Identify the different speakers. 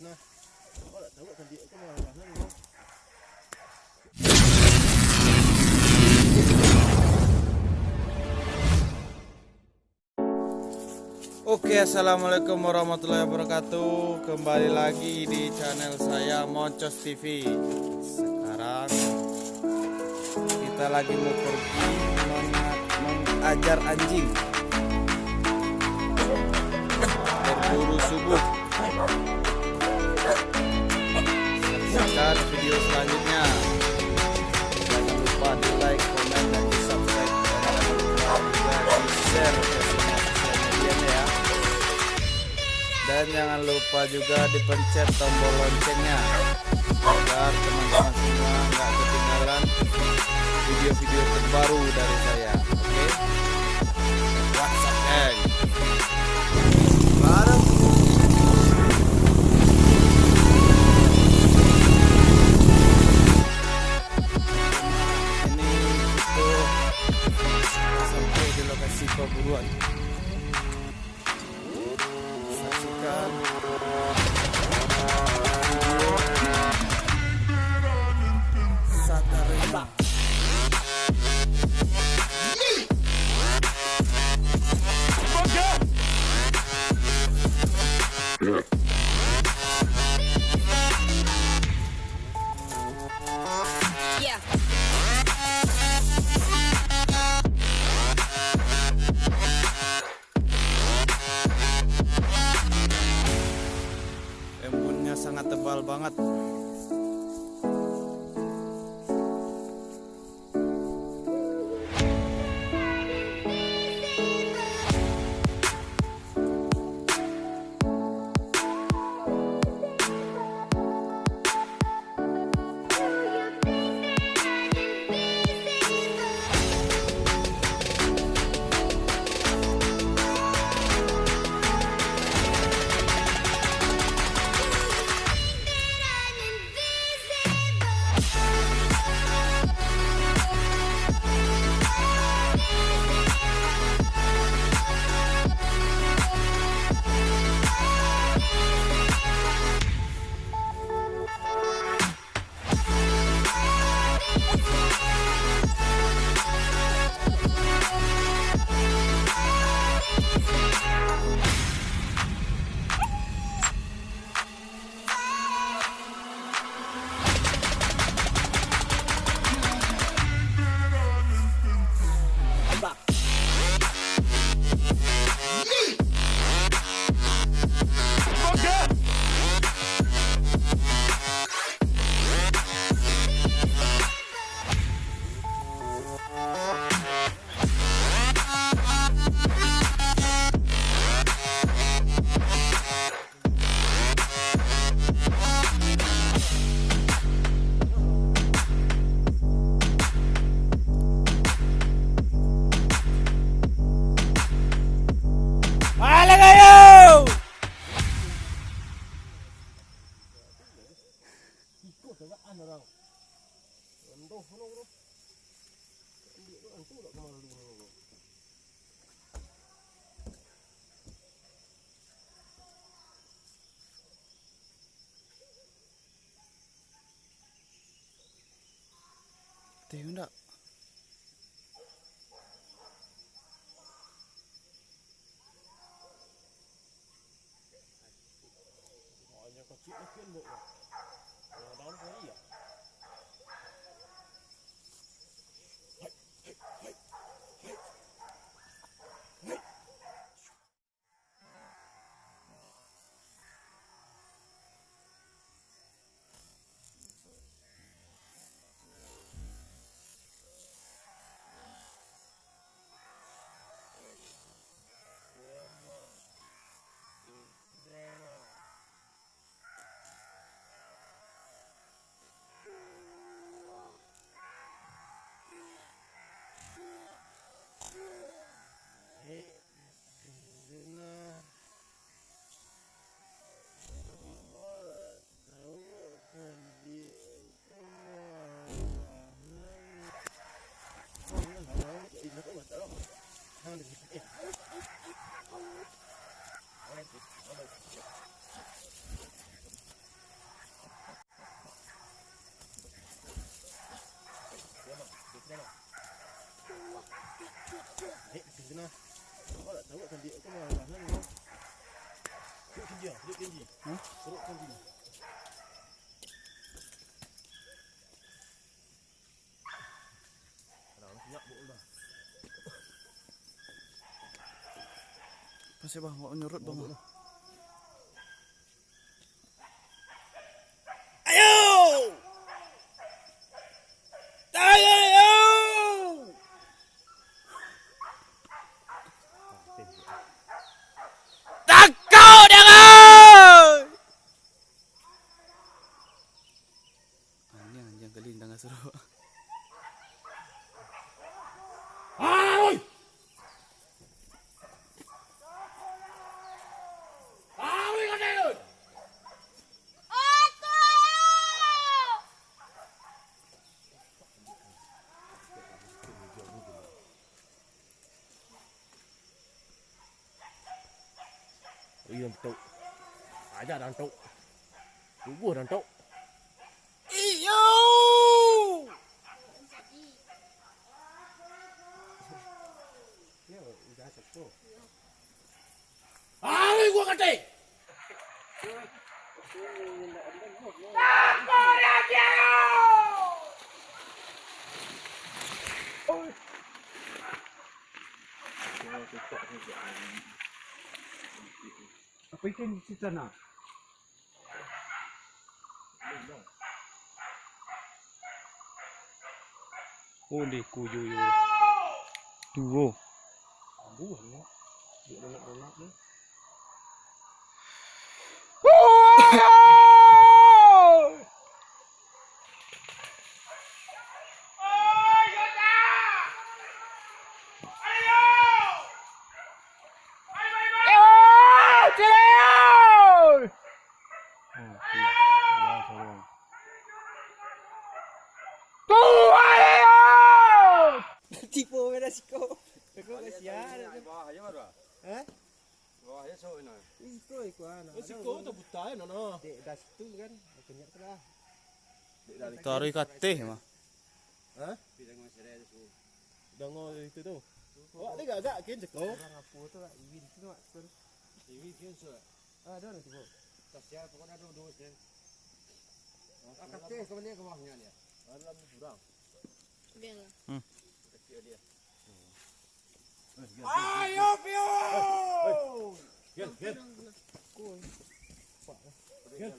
Speaker 1: sini. Kau tak tahu kan dia tu malah ni. Oke, assalamualaikum warahmatullahi wabarakatuh. Kembali lagi di channel saya Moncos TV. Sekarang kita lagi mau pergi mengajar anjing berburu subuh. Saksikan video selanjutnya. Jangan lupa di like, komen, dan di subscribe. Jangan lupa juga di share ke semua sosial medianya ya. Dan jangan lupa juga dipencet tombol loncengnya agar teman-teman semua nggak ketinggalan video-video terbaru dari saya. Oke? What's up, gang? Bareng. Ini itu sampai di lokasi perburuan. Saksikan Satarema. Embunnya sangat tebal banget. Tahu enggak? Hanya kecil lagi mbok ya. Yang daun kali ya.
Speaker 2: Sini. Kau tak tahu kan dia tu malah ni. Duduk tinggi. Duduk tinggi. Kalau siap bola.
Speaker 1: Pasal bang, mau nyurut bang. Ayo! Ayo! Takau dengan! Anjing galing dengan seru.
Speaker 2: Iya betul. Aja dan tok. Tubuh dan tok.
Speaker 1: Iyo!
Speaker 2: Ya udah cukup.
Speaker 1: Ayo gua kata.
Speaker 3: Apa ikan di sana? Oh, di kuyu itu. Duo.
Speaker 2: Aduh ya. Dia nak ni.
Speaker 3: Tipu mana sih kau? Kau kasihan.
Speaker 2: Bawah aja baru.
Speaker 3: Eh?
Speaker 2: Bawah aja so ini.
Speaker 3: Ikut anak.
Speaker 2: Siko tu buta ya nono.
Speaker 3: Dek dah situ kan. Banyak telah.
Speaker 1: Taruh ikat mah.
Speaker 2: Hah?
Speaker 3: Bilang masalah itu.
Speaker 2: Dango itu tu. Wah, ni agak kin ceko.
Speaker 3: Orang apa tu lah? Iwin tu nak kan?
Speaker 2: Ini kin so.
Speaker 3: Ada nanti bu.
Speaker 2: Kasihan pokoknya ada dua sen.
Speaker 3: Akak ke mana ke bawahnya dia?
Speaker 2: Alam kurang.
Speaker 4: Biarlah.
Speaker 2: Kecil dia.
Speaker 1: Ayo Pio!
Speaker 2: Gen.
Speaker 3: Koi.
Speaker 2: Gen.